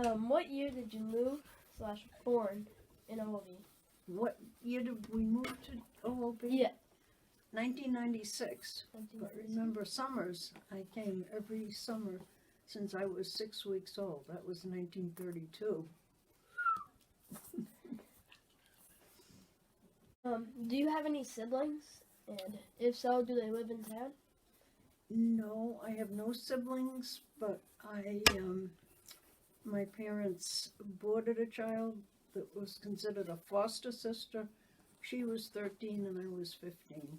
What year did you move / born in Albany? What year did we move to OOB? Yeah. 1996. But remember, summers, I came every summer since I was 6 weeks old. That was 1932. Do you have any siblings? And if so, do they live in town? No, I have no siblings, but my parents boarded a child that was considered a foster sister. She was 13 and I was 15.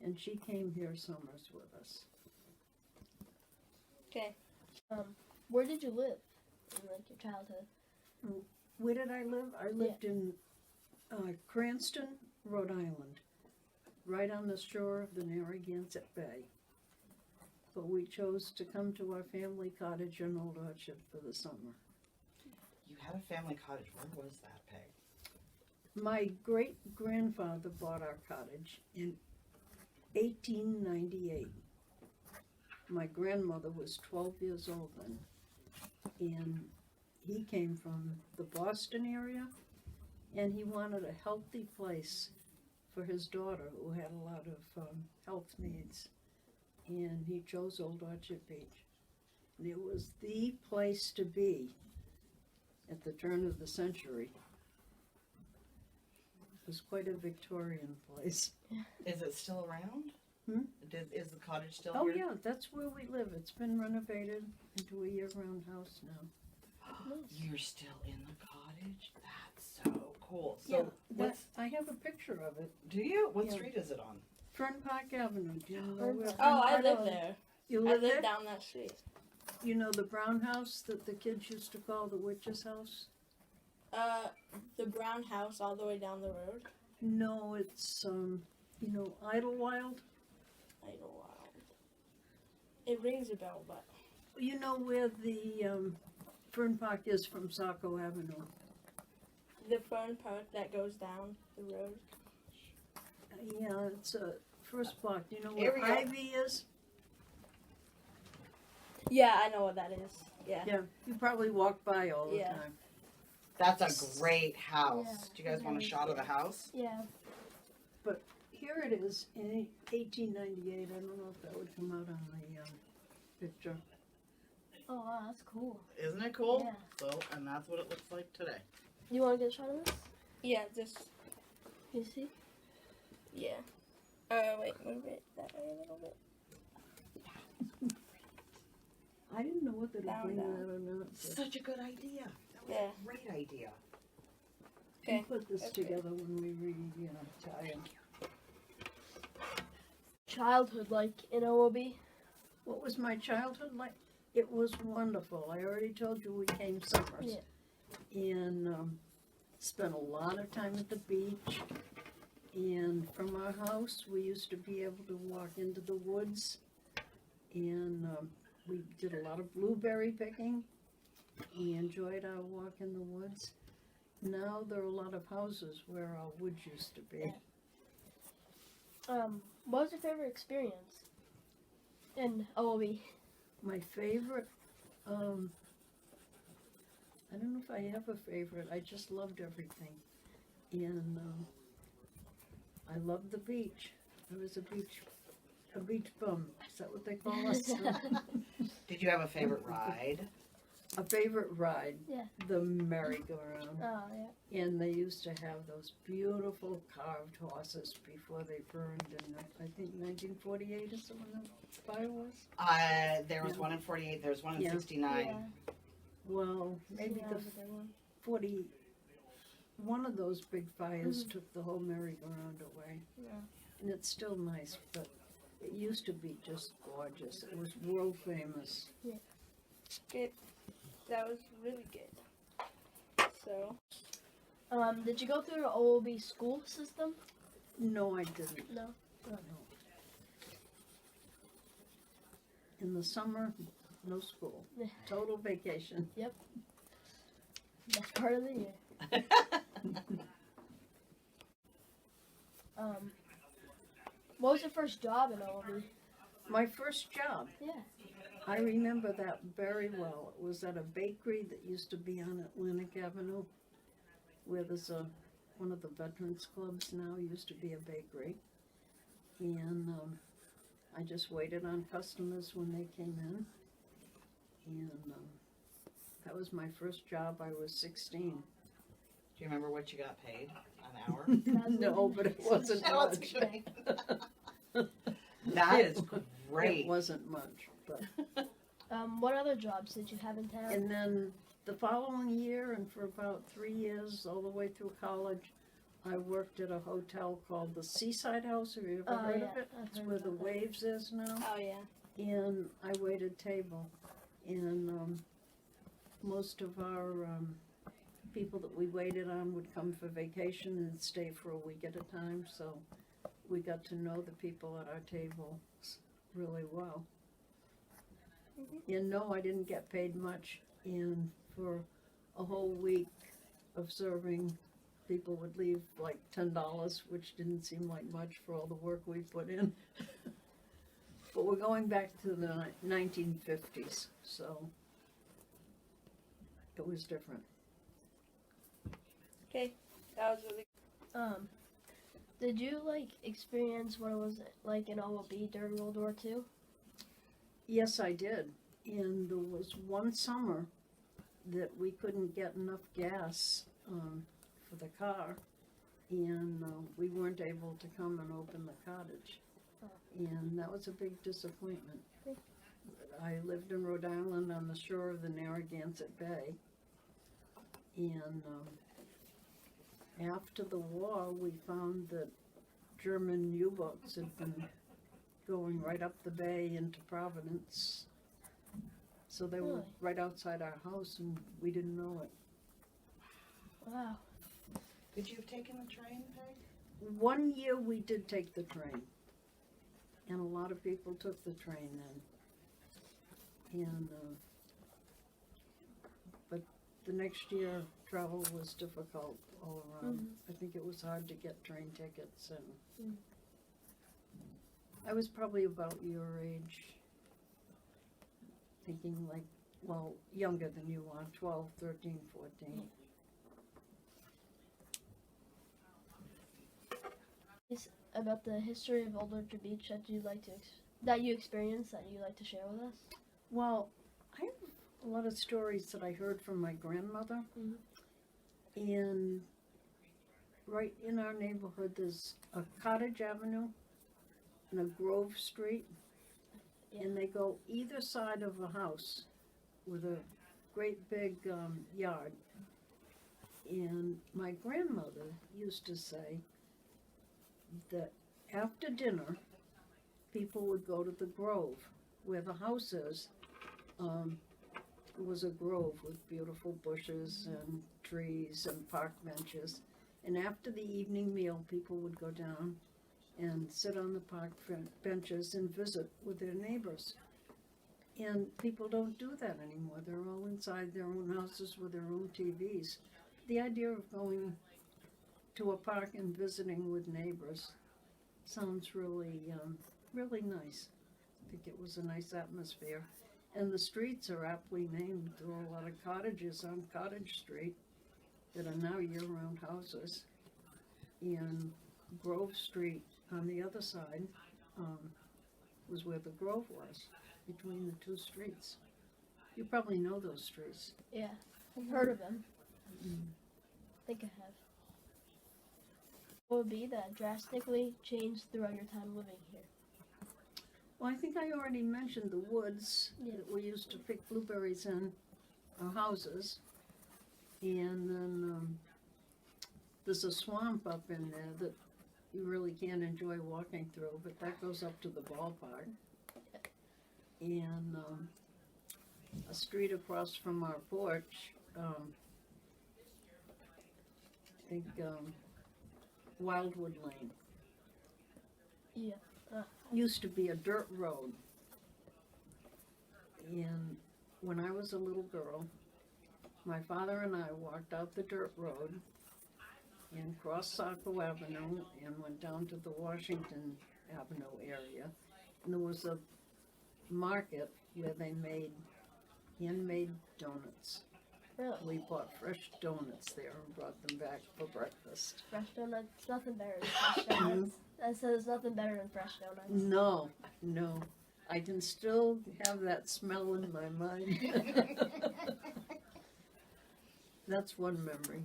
And she came here summers with us. Okay. Where did you live in your childhood? Where did I live? I lived in Cranston, Rhode Island, right on the shore of the Narragansett Bay. But we chose to come to our family cottage in Old Orchard for the summer. You had a family cottage. Where was that, Peg? My great-grandfather bought our cottage in 1898. My grandmother was 12 years old then, and he came from the Boston area, and he wanted a healthy place for his daughter who had a lot of health needs, and he chose Old Orchard Beach. And it was the place to be at the turn of the century. It was quite a Victorian place. Is it still around? Is the cottage still Oh here? yeah, that's where we live. It's been renovated into a year-round house now. You're still in the cottage? That's so cool. So I have a picture of it. do you? What Yeah. street is it on? Fern Park Avenue. Do you know where Fern I Park live Avenue- there. You I live live there? down that street. You know the brown house that the kids used to call the witch's house? The brown house all the way down the road. No, it's Idlewild. Idlewild. It rings a bell, but You know where the Fern Park is from Saco Avenue. the fern part that goes down the road. Yeah, it's a first block. Do you know Here where we go. Ivy is? Yeah, I know what that is. Yeah. Yeah, you probably walk by all the Yeah. time. That's a great house. Yeah, Do you guys want a very shot of the house? Yeah. Here it is in 1898. I don't know if that would come out on the picture. Oh wow, that's cool. Isn't it cool? Yeah. So, and that's what it looks like today. You want to get a shot of this? Yeah, just. You see? Yeah. Wait, move it that way a little bit. I didn't know whether to Down, bring down. that or not. but Such a good idea. That was Yeah. a great idea. We'll Okay. put this Okay. together when we retire. Childhood like in OOB? What was my childhood like? It was wonderful. I already told you we came summers. And spent a lot of time at the beach. And from our house, we used to be able to walk into the woods. And we did a lot of blueberry picking. We enjoyed our walk in the woods. Now there are a lot of houses where our woods used to be. What was your favorite experience in OOB? My favorite, I don't know if I have a favorite. I just loved everything. And I loved the beach. I was a beach bum. Is that what they call us? Did you have a favorite ride? A favorite ride? Yeah. The merry-go-round. Oh, yeah. And they used to have those beautiful carved horses before they burned in, I think, 1948 is when the fire was. There was one in 48. There was one in Yeah. 69. Yeah. Well, maybe Yeah, the that was a good one. one of those big fires took the whole merry-go-round away. Yeah. And it's still nice, but it used to be just gorgeous. It was world famous. Good. That was really good. So, did you go through the OOB school system? No, I didn't. No. No. In the summer, no school. Yeah. Total vacation. That's part of the year. What was your first job in OOB? My first job, Yeah. I remember that very well. It was at a bakery that used to be on Atlantic Avenue, where there's one of the veterans clubs now, used to be a bakery. And I just waited on customers when they came in. And that was my first job. I was 16. Do you remember what you got paid an hour? No, but it wasn't No, it's much. okay. That is great. It wasn't much, but. What other jobs did you have in town? And then the following year, and for about 3 years, all the way through college, I worked at a hotel called the Seaside House. Have you ever heard of it? I've It's heard where the about that. Waves is now. Oh yeah. And I waited table. And most of our people that we waited on would come for vacation and stay for a week at a time. So we got to know the people at our table really well. And no, I didn't get paid much. And for a whole week of serving, people would leave like $10, which didn't seem like much for all the work we put in. But we're going back to the 1950s, so it was different. Okay, that was really. Did you experience what it was like in OLB during World War II? Yes, I did. And there was one summer that we couldn't get enough gas for the car, and we weren't able to come and open the cottage. And that was a big disappointment. I lived in Rhode Island on the shore of the Narragansett Bay, and after the war, we found that German U-boats had been going right up the bay into Providence. So they were Really? right outside our house, and we didn't know it. Wow. Could you have taken the train, Peg? 1 year we did take the train, and a lot of people took the train then. And but the next year travel was difficult all around. I think it was hard to get train tickets, and I was probably about your age, thinking younger than you are, 12, 13, 14. About the history of Old Orchard Beach that you experienced that you'd like to share with us? Well, I have a lot of stories that I heard from my grandmother. And right in our neighborhood, there's a Cottage Avenue and a Grove Street. And they go either side of a house with a great big yard. And my grandmother used to say that after dinner, people would go to the Grove, where the house is. It was a grove with beautiful bushes and trees and park benches. And after the evening meal, people would go down and sit on the park benches and visit with their neighbors. And people don't do that anymore. They're all inside their own houses with their own TVs. The idea of going to a park and visiting with neighbors sounds really, really nice. I think it was a nice atmosphere. And the streets are aptly named. There are a lot of cottages on Cottage Street that are now year-round houses. And Grove Street on the other side was where the Grove was, between the two streets. You probably know those streets. Yeah, I've heard of them. I think I have. What would be that drastically changed throughout your time living here? Well, I think I already mentioned the woods that we used to pick blueberries in our houses. And then there's a swamp up in there that you really can't enjoy walking through, but that goes up to the ballpark. And a street across from our porch, I think Wildwood Lane. Yeah. Used to be a dirt road. And when I was a little girl, my father and I walked out the dirt road and crossed Saco Avenue and went down to the Washington Avenue area. And there was a market where they made handmade donuts. Really? We bought fresh donuts there and brought them back for breakfast. Fresh donuts, nothing better than fresh donuts. That says nothing better than fresh donuts. No, no. I can still have that smell in my mind. That's one memory.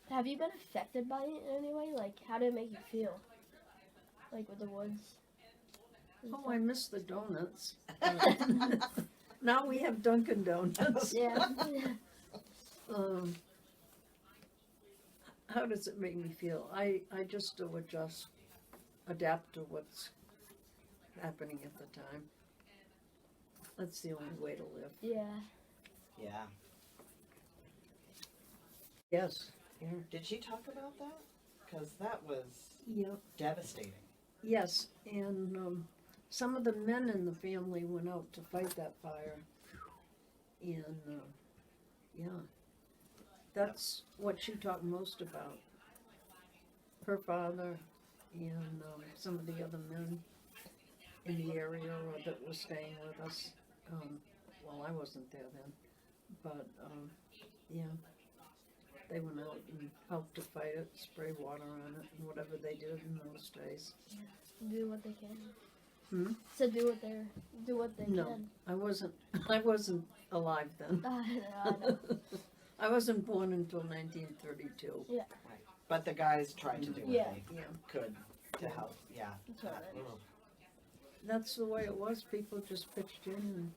Have you been affected by it in any way? Like, how did it make you feel? Like with the woods? Oh, I miss the donuts. Now we have Dunkin' Donuts. Yeah. How does it make me feel? I just still adapt to what's happening at the time. That's the only way to live. Yeah. Yeah. Yes. Yeah. Did she talk about that? Because that was Yep. devastating. Yes, and some of the men in the family went out to fight that fire. And, yeah, that's what she talked most about. Her father and some of the other men in the area that were staying with us. Well, I wasn't there then, but, yeah, they went out and helped to fight it, spray water on it, and whatever they did in those days. Do what they can. Hmm? So do what they No. can. I wasn't alive then. I know. I wasn't born until 1932. But the guys tried to do what Yeah. they Yeah, could to help. Yeah. That's what it is. Ugh. that's the way it was. People just pitched in,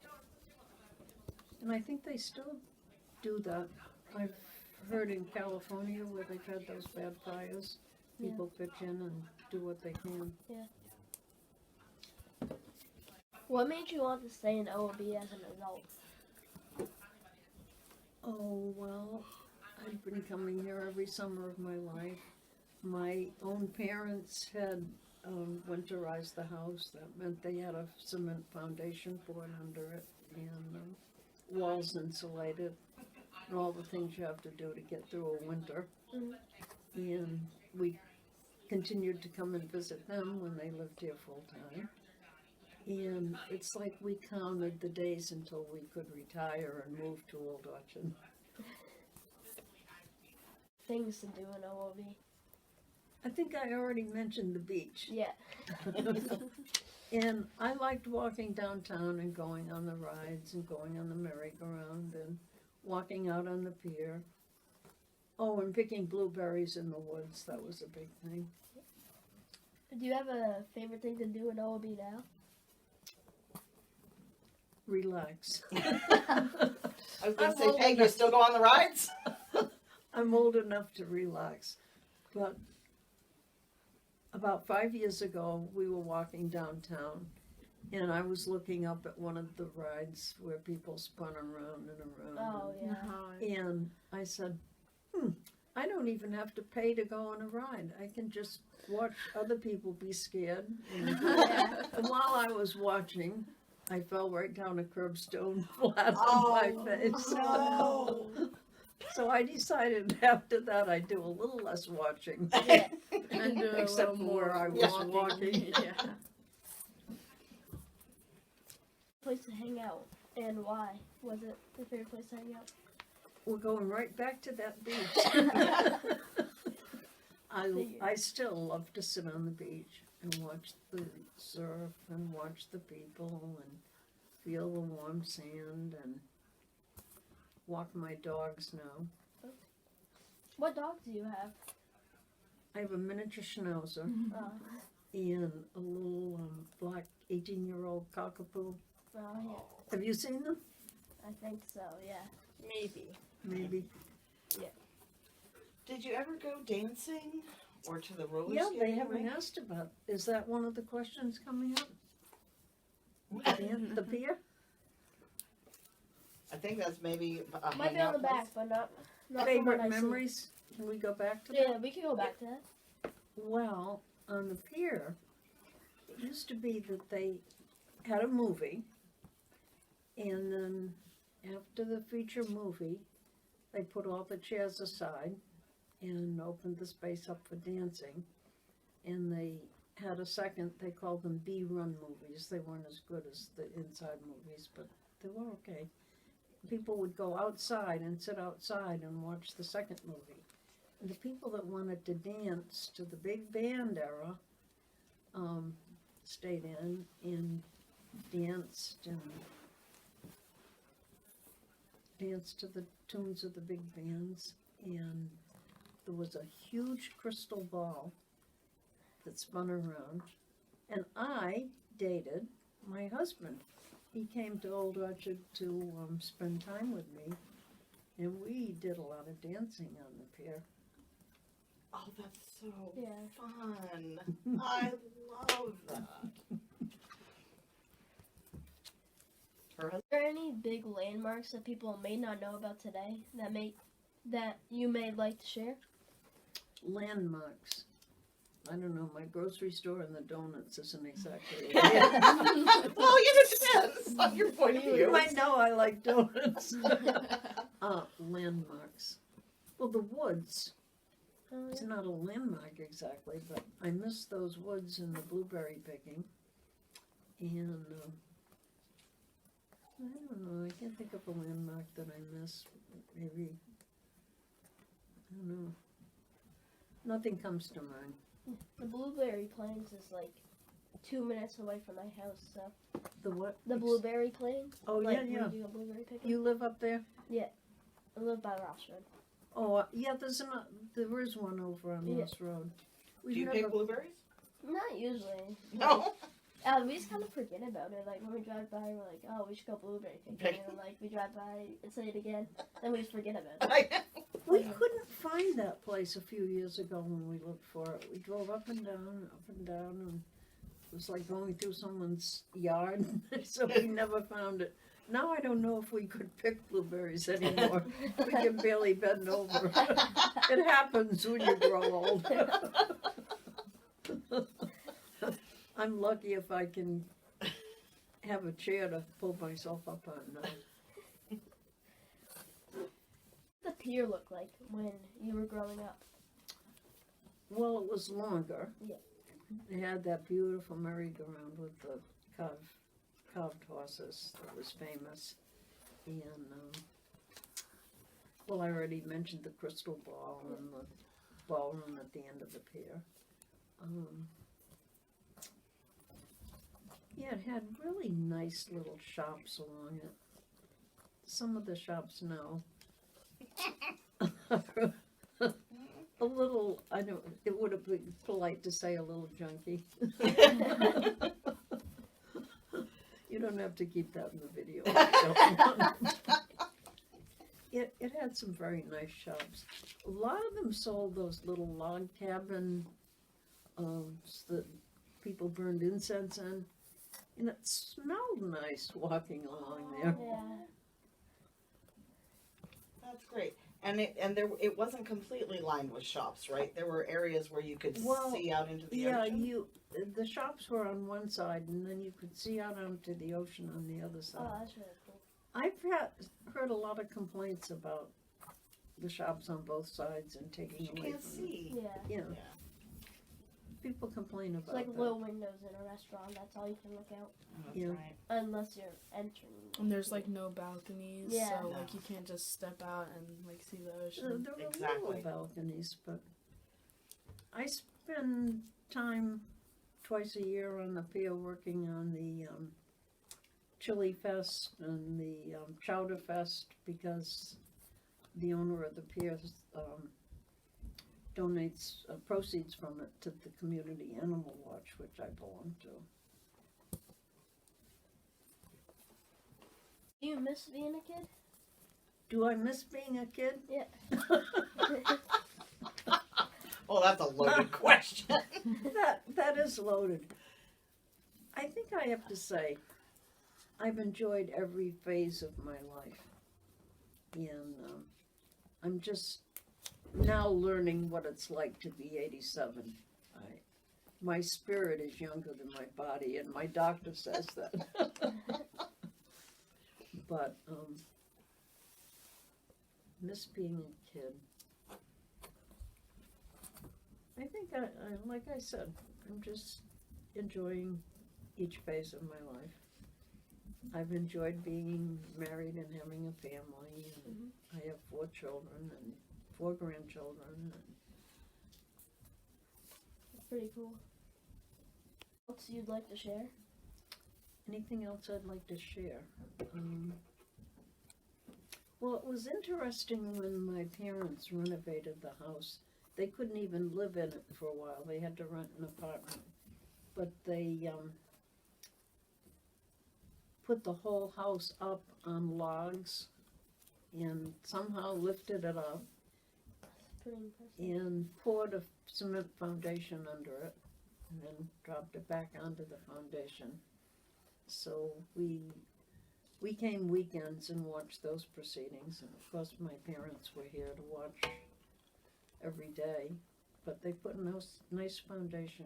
and I think they still do that. I've heard in California where they've had those bad fires, people pitch in and do what they can. What made you want to stay in OOB as an adult? Oh, well, I've been coming here every summer of my life. My own parents had winterized the house. That meant they had a cement foundation poured under it and walls insulated and all the things you have to do to get through a winter. Mhm. And we continued to come and visit them when they lived here full time. And it's like we counted the days until we could retire and move to Old Orchard. Things to do in OOB. I think I already mentioned the beach. Yeah. And I liked walking downtown and going on the rides and going on the merry-go-round and walking out on the pier. Oh, and picking blueberries in the woods, that was a big thing. Do you have a favorite thing to do in OOB now? Relax. I was going I'm to say, old Peg, you enough. still go on the rides? I'm old enough to relax. But about 5 years ago, we were walking downtown, and I was looking up at one of the rides where people spun around and around. Oh, yeah. And I said, I don't even have to pay to go on a ride. I can just watch other people be scared. And while I was watching, I fell right down a curbstone flat on my face. No. So I decided after that I'd do a little less watching, Yeah. And do a except little for where more I was walking. Yeah. Place to hang out, and why was it your favorite place to hang out? We're going right back to that beach. I still love to sit on the beach and watch the surf and watch the people and feel the warm sand and walk my dogs now. What dogs do you have? I have a miniature schnauzer Oh, and a little black 18-year-old cockapoo. oh, yeah. Have you seen them? I think so, yeah. Maybe. Maybe. Did you ever go dancing or to the roller Yeah, skating they haven't rink? asked about. Is that one of the questions coming up? The pier? I think that's maybe a Might be on hangout the back, place. but not from what Favorite I see. memories? Can we go back to that? Yeah, we can go back to that. Well, on the pier, it used to be that they had a movie, and then after the feature movie, they put all the chairs aside and opened the space up for dancing, and they had a second, they called them B-run movies. They weren't as good as the inside movies, but they were okay. People would go outside and sit outside and watch the second movie. And the people that wanted to dance to the big band era stayed in and danced to the tunes of the big bands. And there was a huge crystal ball that spun around. And I dated my husband. He came to Old Orchard to spend time with me, and we did a lot of dancing on the pier. Oh, that's so Yeah. fun. I love that. Her husband? Are there any big landmarks that people may not know about today that you may like to share? Landmarks. I don't know, my grocery store and the donuts isn't exactly. Well, it depends on your point of You view. might know I like donuts. Landmarks. Well, the woods. Oh, It's yeah. not a landmark exactly, but I miss those woods and the blueberry picking. And I don't know, I can't think of a landmark that I miss. Maybe, I don't know. Nothing comes to mind. The Blueberry Plains is like 2 minutes away from my house, so. The what? The Blueberry Plains? Oh, like, yeah, yeah. where you go blueberry picking? You live up there? I live by Ross Road. Oh, yeah, there is one over on Yeah. Ross Road. Do you pick blueberries? Not usually. No. We just kind of forget about it. Like, when we drive by, we're like, oh, we should go blueberry picking. And, like, we drive by and say it again. Then we just forget about it. We couldn't find that place a few years ago when we looked for it. We drove up and down, and it was like going through someone's yard, so we never found it. Now I don't know if we could pick blueberries anymore. We can barely bend over. It happens when you grow old. I'm lucky if I can have a chair to pull myself up on now. What did the pier look like when you were growing up? Well, it was longer. Yeah. It had that beautiful merry-go-round with the carved horses that was famous. And, well, I already mentioned the crystal ball and the ballroom at the end of the pier. Yeah, it had really nice little shops along it. Some of the shops now a little, it would have been polite to say a little junky. You don't have to keep that in the video. It had some very nice shops. A lot of them sold those little log cabin that people burned incense in. And it smelled nice walking along there. Yeah. That's great. And it wasn't completely lined with shops, right? There were areas where you could see out into the ocean. The shops were on one side, and then you could see out onto the ocean on the other side. Oh, that's really cool. I've heard a lot of complaints about the shops on both sides and taking You away can't from see. Yeah. Yeah, Yeah. people complain It's about like that. little windows in a restaurant. That's all you can look out. That's Yeah. right. Unless you're entering. And there's like no balconies, Yeah. so No. like you can't just step out and like see the There ocean. were Exactly. little balconies, but I spend time twice a year on the pier working on the Chili Fest and the Chowder Fest because the owner of the pier donates proceeds from it to the Community Animal Watch, which I belong to. Do you miss being a kid? Do I miss being a kid? Yeah. Oh, that's a loaded question. That is loaded. I think I have to say, I've enjoyed every phase of my life. And I'm just now learning what it's like to be 87. My spirit is younger than my body, and my doctor says that. But miss being a kid. I think, like I said, I'm just enjoying each phase of my life. I've enjoyed being married and having a family, and I have 4 children and 4 grandchildren. And That's pretty cool. What else you'd like to share? anything else I'd like to share? Well, it was interesting when my parents renovated the house. They couldn't even live in it for a while. They had to rent an apartment. But they put the whole house up on logs and somehow lifted it up Pretty impressive. and poured a cement foundation under it and then dropped it back onto the foundation. So we came weekends and watched those proceedings, and of course my parents were here to watch every day, but they put a nice foundation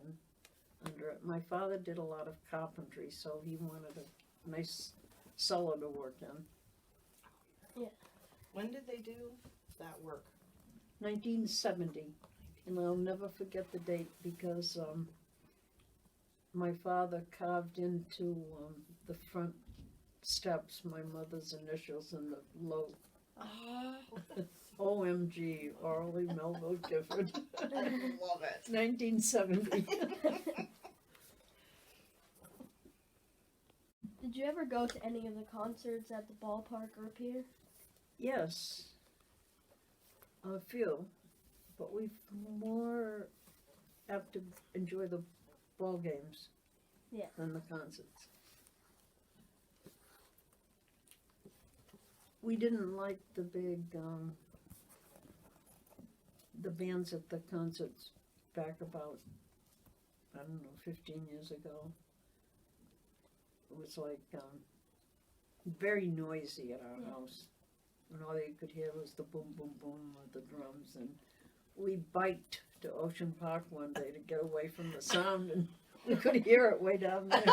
under it. My father did a lot of carpentry, so he wanted a nice cellar to work in. When did they do that work? 1970, and I'll never forget the date because my father carved into the front steps my mother's initials in the low OMG, Orally Melville Gifford. I love it. 1970. Did you ever go to any of the concerts at the ballpark or pier? Yes, a few, but we more have to enjoy the ball games than the concerts. We didn't like the big, the bands at the concerts back about, 15 years ago. It was like, very noisy at our house. And all you could hear was the boom, boom, boom of the drums. And we biked to Ocean Park one day to get away from the sound, and we could hear it way down there.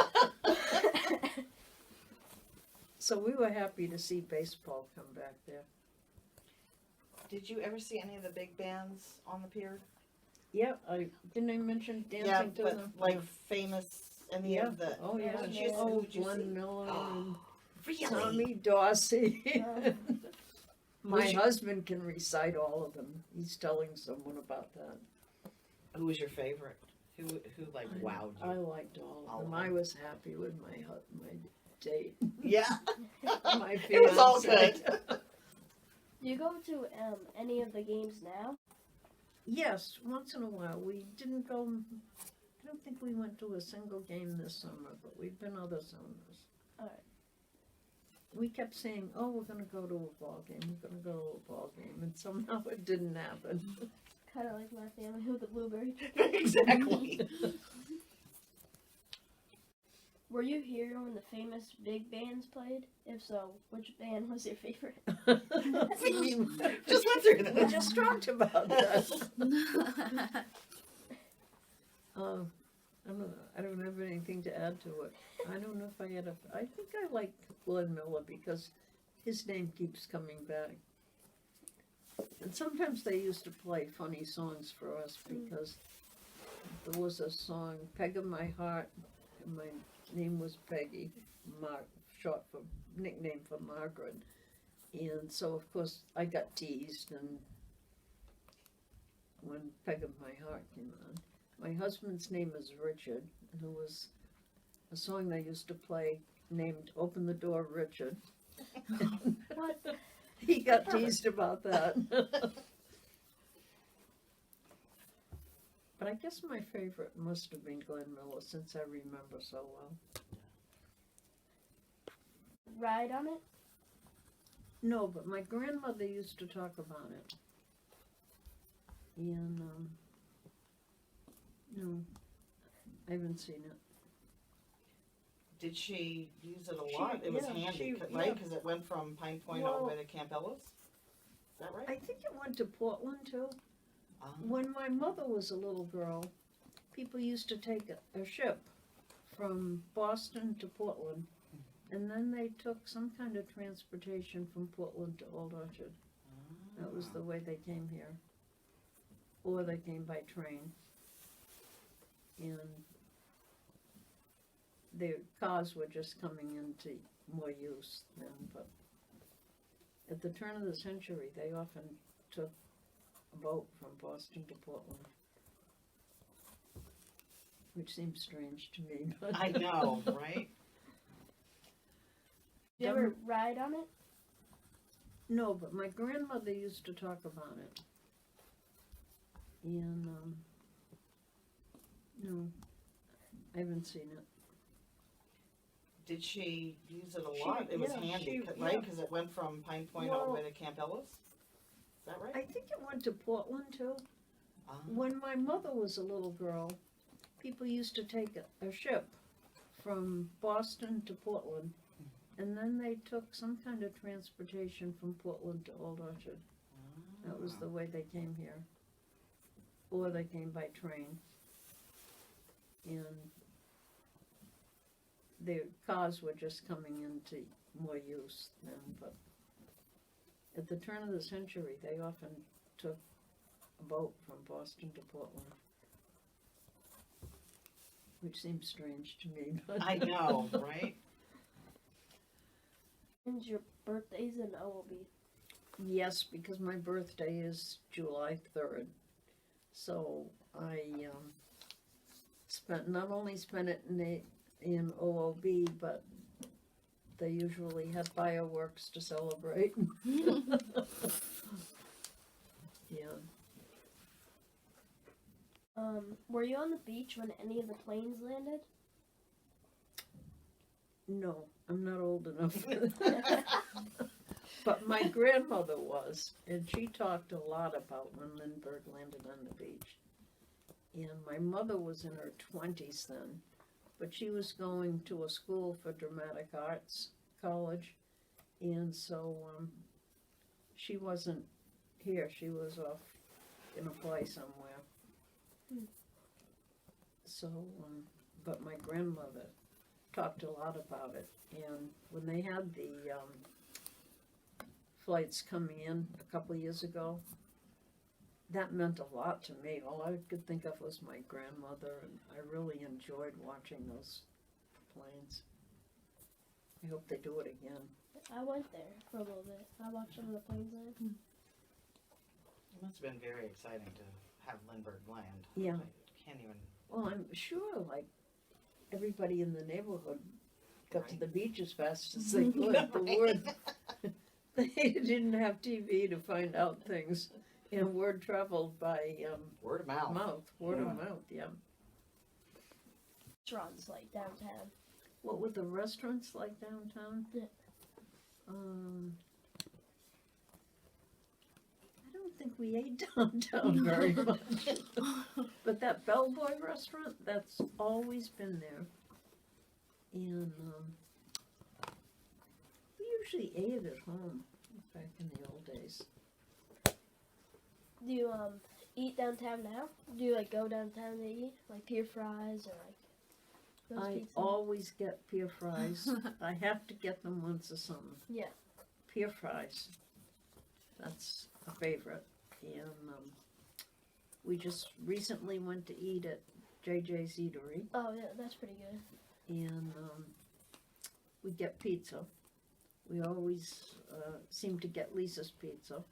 So we were happy to see baseball come back there. Did you ever see any of the big bands on the pier? Yeah, didn't I mention dancing to but them? like famous, any of the. Oh yeah, Who'd you see? oh, Who'd you see? Glenn Miller and Really? Tommy Dorsey. My Who's your- husband can recite all of them. He's telling someone about that. Who was your favorite? Who like wowed you? I liked all All of of them. I them. was happy with my date. Yeah. My It was all fiance. good. Do you go to any of the games now? Yes, once in a while. We didn't go. I don't think we went to a single game this summer, but we've been other summers. Alright. We kept saying, "Oh, we're going to go to a ball game. We're going to go to a ball game," and somehow it didn't happen. Kind of like my family with the blueberry tree. Exactly. Were you here when the famous big bands played? If so, which band was your favorite? Just went through We that. just talked about that. I don't have anything to add to it. I don't know if I had I think I like Glenn Miller because his name keeps coming back. And sometimes they used to play funny songs for us because there was a song, Peg of My Heart, and my name was Peggy, short for, nickname for Margaret. And so, of course, I got teased, and when Peg of My Heart came on. My husband's name is Richard, and there was a song they used to play named Open the Door, Richard. What? He got teased about that. But I guess my favorite must have been Glenn Miller, since I remember so well. Ride on it? No, but my grandmother used to talk about it. And, no, I haven't seen it. Did she use it a lot? It was yeah, handy, she- right? yeah. Because it went from Pine Point all the way to Camp Ellis. Is that right? I think it went to Portland too. Um, When my mother was a little girl, people used to take a ship from Boston to Portland, and then they took some kind of transportation from Portland to Old Orchard. That was the way they came here. Or they came by train. and the cars were just coming into more use then, but at the turn of the century, they often took a boat from Boston to Portland, which seems strange to me, but I know, right? Did you ever ride on it? No, but my grandmother used to talk about it. And, no, I haven't seen it. Did she use it a She- lot? It was yeah, handy, she- right? yeah. Because it went from Pine Point all the Well- way to Camp Ellis? Is that right? I think it went to Portland too. Ah. When my mother was a little girl, people used to take a ship from Boston to Portland, and then they took some kind of transportation from Portland to Old Orchard. That was the way they came here. Or they came by train. And the cars were just coming into more use then, but at the turn of the century, they often took a boat from Boston to Portland, which seems strange to me, but I know, right? And your birthday's in Albany. Yes, because my birthday is July 3rd, so I not only spent it in OOB, but they usually have fireworks to celebrate. Yeah. Were you on the beach when any of the planes landed? No, I'm not old enough. But my grandmother was, and she talked a lot about when Lindbergh landed on the beach. And my mother was in her 20s then, but she was going to a school for dramatic arts college, and so she wasn't here. She was off in a play somewhere. So, but my grandmother talked a lot about it, and when they had the flights coming in a couple years ago, that meant a lot to me. All I could think of was my grandmother, and I really enjoyed watching those planes. I hope they do it again. I went there for a little bit. I watched some of the planes land. It must have been very exciting to have Lindbergh land. Yeah. I can't even. Well, I'm sure, like, everybody in the neighborhood got to Right. the beach as fast as they could. Yeah, The right. word, they didn't have TV to find out things, and word traveled by Word of mouth. word Yeah. of mouth, yeah. Restaurants like downtown. What were the restaurants like downtown? Yeah. I don't think we ate downtown very much. But that Bellboy restaurant, that's always been there. And we usually ate at home back in the old days. Do you eat downtown now? Do you like go downtown to eat like pier fries or like those I pizza? always get pier fries. I have to get them once or something. Yeah. Pier fries. That's a favorite. And we just recently went to eat at JJ's Eatery. Oh yeah, that's pretty good. And we get pizza. We always seem to get Lisa's pizza.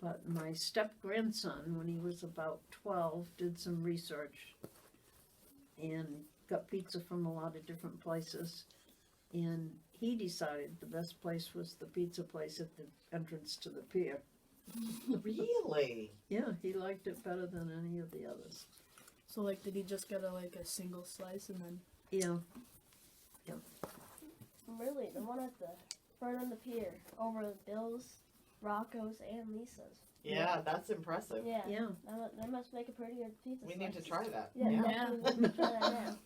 But my step-grandson, when he was about 12, did some research and got pizza from a lot of different places. And he decided the best place was the pizza place at the entrance to the pier. Really? Yeah, he liked it better than any of the others. So like, did he just get a single slice and then? Yeah. Really, the one at the right on the pier over Bill's, Rocco's, and Lisa's. Yeah, that's impressive. Yeah. Yeah. They must make a pretty good pizza. We need to slices. try that. Yeah. Yeah. Definitely need to try that now.